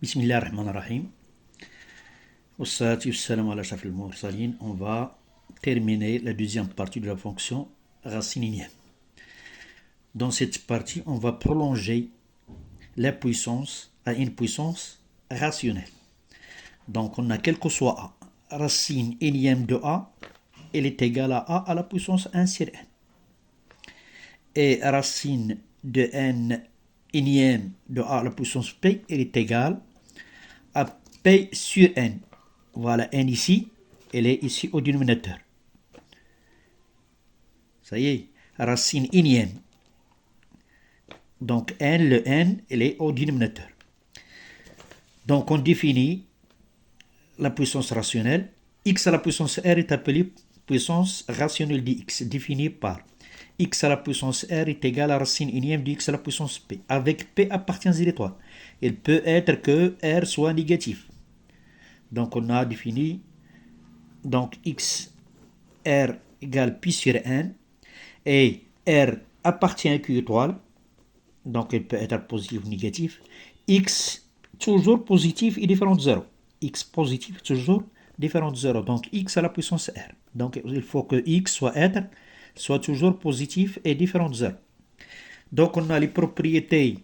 Bismillah ar-Rahman ar-Rahim. Wassalatu wassalamu ala ashrafil mursalin. On va terminer la deuxième partie de la fonction racininienne. Dans cette partie, on va prolonger la puissance à une puissance rationnelle. Donc on a quel que soit a, racine énième de a, elle est égale à la puissance 1 sur n. Et racine de n énième de a à la puissance p, elle est égale à p sur n. Voilà, n ici, elle est ici au dénominateur. Ça y est, racine énième. Donc n, le n, elle est au dénominateur. Donc on définit la puissance rationnelle. X à la puissance r est appelée puissance rationnelle de x, définie par x à la puissance r est égal à racine énième de x à la puissance p. Avec p appartient à l'étoile. Il peut être que r soit négatif. Donc on a défini donc x r égale pi sur n et r appartient à Q étoile. Donc il peut être positif ou négatif. X toujours positif et différent de 0. X positif toujours différent de 0. Donc x à la puissance r. Donc il faut que x soit toujours positif et différent de 0. Donc on a les propriétés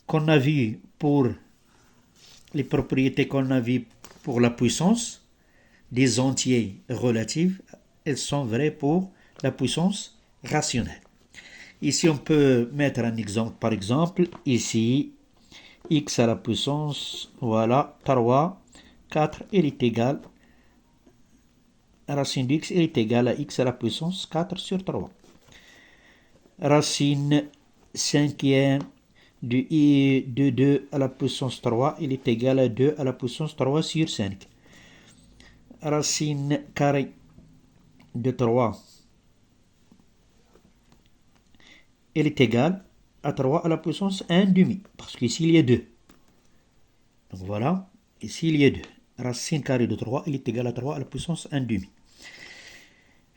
qu'on a vues pour la puissance des entiers relatifs. Elles sont vraies pour la puissance rationnelle. Ici on peut mettre un exemple. Par exemple, ici x à la puissance, voilà, 3, 4, elle est égale, racine de x, elle est égale à x à la puissance 4 sur 3. Racine cinquième de 2 à la puissance 3, elle est égale à 2 à la puissance 3 sur 5. Racine carrée de 3, elle est égale à 3 à la puissance 1 demi, parce qu'ici il y a 2. Donc voilà, ici il y a 2. Racine carrée de 3, elle est égale à 3 à la puissance 1 demi.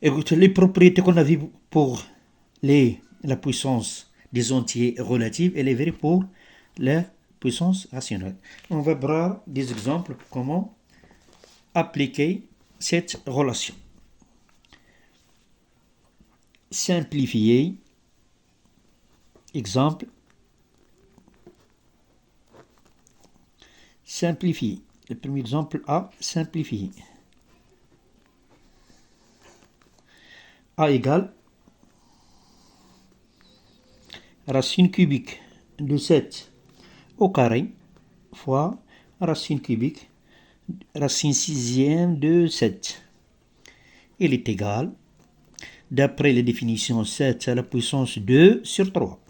Écoutez, les propriétés qu'on a vues pour la puissance des entiers relatifs, elle est vraie pour la puissance rationnelle. On va voir des exemples pour comment appliquer cette relation. Simplifier. Exemple. Simplifier. Le premier exemple A, simplifier. A égale racine cubique de 7 au carré fois racine cubique racine sixième de 7. Il est égal, d'après les définitions, 7 à la puissance 2 sur 3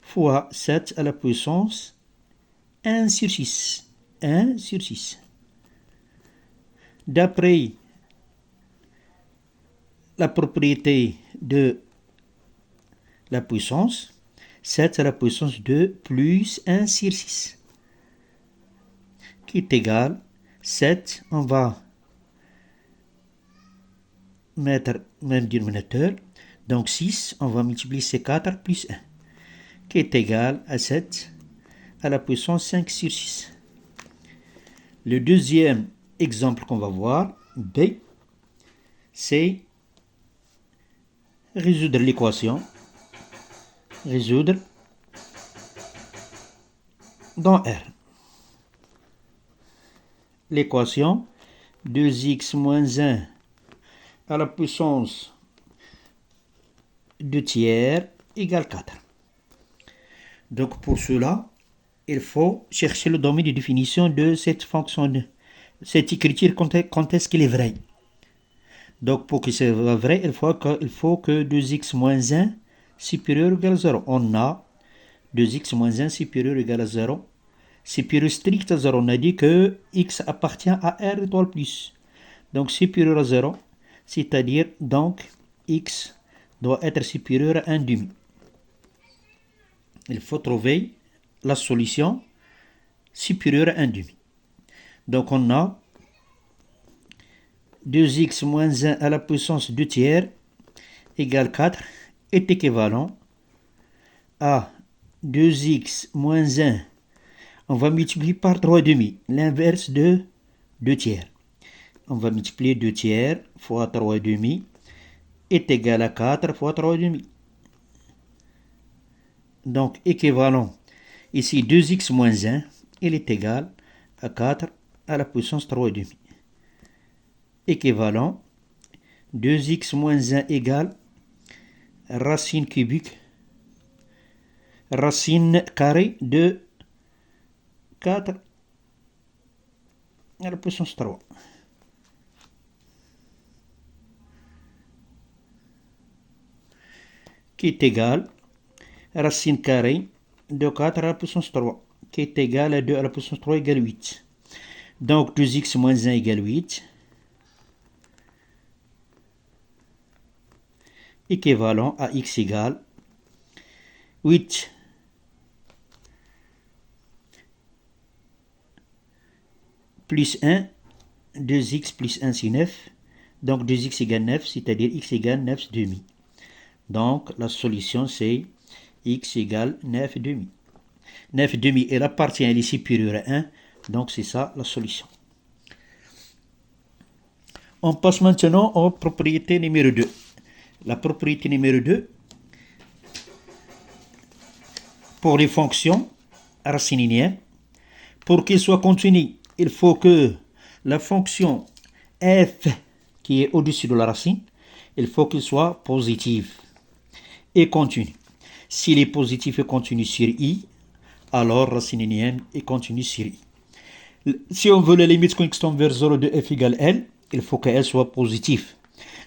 fois 7 à la puissance 1 sur 6. 1 sur 6. D'après la propriété de la puissance, 7 à la puissance 2 plus 1 sur 6, qui est égal, 7, on va mettre même dénominateur, donc 6, on va multiplier ces 4 plus 1, qui est égal à 7 à la puissance 5 sur 6. Le deuxième exemple qu'on va voir, B, c'est résoudre l'équation. Résoudre dans R. L'équation 2x moins 1 à la puissance 2 tiers égale 4. Donc pour cela, il faut chercher le domaine de définition de cette fonction, cette écriture, quand est-ce qu'elle est vraie. Donc pour que ce soit vrai, il faut que 2x moins 1 supérieur ou égal à 0. On a 2x moins 1 supérieur ou égal à 0. Supérieur strict à 0. On a dit que x appartient à r étoile plus. Donc supérieur à 0, c'est-à-dire donc x doit être supérieur à 1 demi. Il faut trouver la solution supérieure à 1 demi. Donc on a 2x moins 1 à la puissance 2 tiers égale 4 est équivalent à 2x moins 1 On va multiplier par 3 demi, l'inverse de 2 tiers. On va multiplier 2 tiers fois 3 demi est égal à 4 fois 3 demi. Donc, équivalent, ici 2x moins 1, il est égal à 4 à la puissance 3 demi. Équivalent, 2x moins 1 égale racine cubique, racine carrée de 4 à la puissance 3. Qui est égal racine carrée de 4 à la puissance 3, qui est égal à 2 à la puissance 3 égale 8. Donc 2x moins 1 égale 8. Équivalent à x égale 8 plus 1, 2x plus 1 c'est 9. Donc 2x égale 9, c'est-à-dire x égale 9 demi. Donc la solution c'est x égale 9 demi. 9 demi et la partie elle est supérieure à 1, donc c'est ça la solution. On passe maintenant aux propriétés numéro 2. La propriété numéro 2, pour les fonctions racinières, pour qu'elles soient continues, il faut que la fonction f qui est au-dessus de la racine, il faut qu'elle soit positive et continue. S'il est positif et continu sur i, alors racine énième est continue sur i. Si on veut la limite quand x tend vers 0 de f égale l, il faut qu'elle soit positive.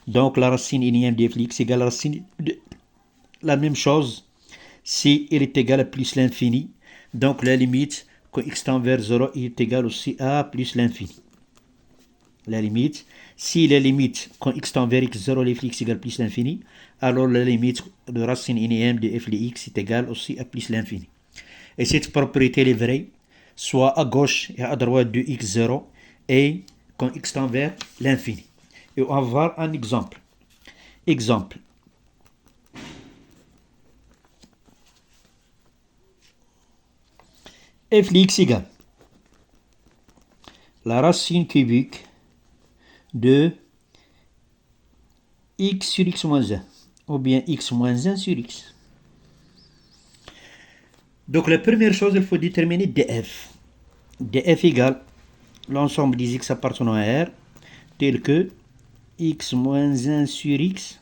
Donc la racine énième de f de x égale la racine de la même chose si elle est égale à plus l'infini. Donc la limite quand x tend vers 0 est égale aussi à plus l'infini. La limite, si la limite quand x tend vers x0 de f de x égale plus l'infini, alors la limite de racine énième de f de x est égale aussi à plus l'infini. Et cette propriété est vraie soit à gauche et à droite de x0 et quand x tend vers l'infini. Et on va voir un exemple. Exemple. F de x égale la racine cubique de x sur x moins 1 ou bien x moins 1 sur x. Donc la première chose, il faut déterminer df. df égale l'ensemble des x appartenant à R tel que x moins 1 sur x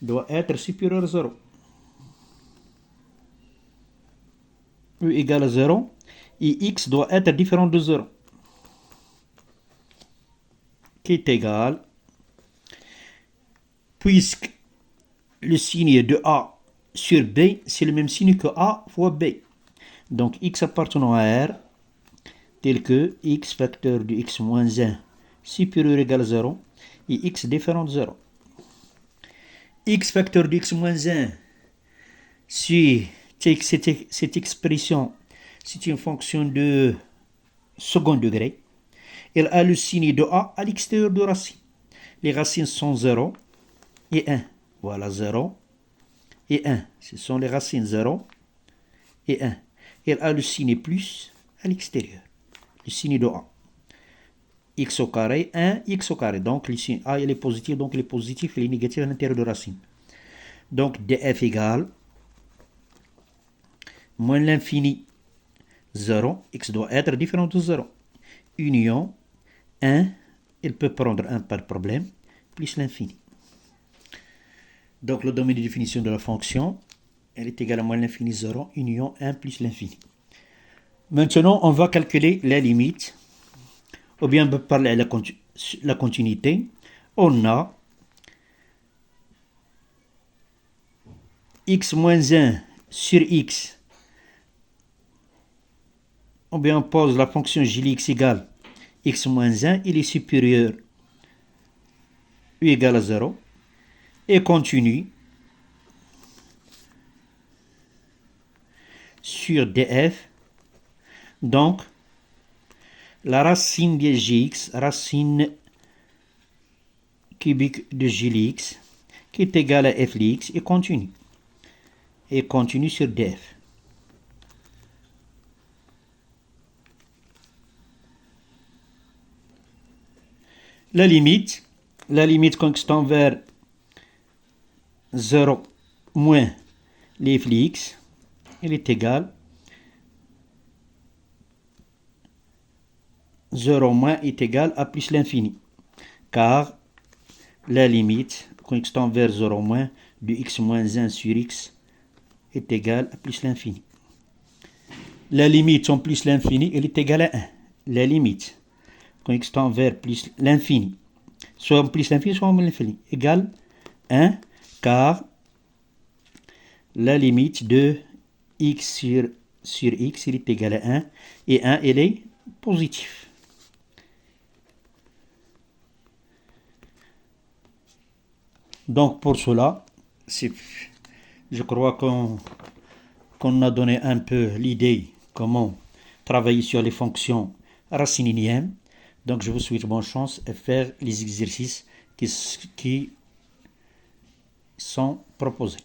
doit être supérieur à 0. U égale à 0 et x doit être différent de 0. Qui est égal, puisque le signe de A sur B, c'est le même signe que A fois B. Donc x appartenant à R, tel que x facteur de x moins 1 supérieur ou égal à 0 et x différent de 0. X facteur de x moins 1, si cette expression, c'est une fonction de second degré, elle a le signe de A à l'extérieur de racine. Les racines sont 0 et 1. Voilà 0 et 1. Ce sont les racines 0 et 1. Elle a le signe plus à l'extérieur. Le signe de A. X au carré, 1, x au carré. Donc le signe A il est positif, donc il est positif, il est négatif à l'intérieur de racine. Donc df égale moins l'infini 0, x doit être différent de 0. Union 1, il peut prendre 1 par problème, plus l'infini. Donc le domaine de définition de la fonction, elle est égale à moins l'infini 0, union 1 plus l'infini. Maintenant, on va calculer la limite, ou bien on peut parler de la continuité. On a x moins 1 sur x, ou bien on pose la fonction Jx égale x moins 1, il est supérieur u égale à 0, et continue sur df. Donc, la racine de gx, racine cubique de gx, qui est égale à f de x, et continue. Et continue sur df. la limite quand x tend vers 0 moins les flux x, elle est égale 0 moins est égal à plus l'infini, car la limite quand x tend vers 0 moins de x moins 1 sur x est égale à plus l'infini. La limite en plus l'infini, elle est égale à 1. La limite quand x tend vers plus l'infini, soit en plus l'infini, soit en l'infini, égale 1, car la limite de x sur x, il est égal à 1, et 1, elle est positif. Donc pour cela, je crois qu'on a donné un peu l'idée comment travailler sur les fonctions racininiennes. Donc je vous souhaite bonne chance et faire les exercices qui sont proposés.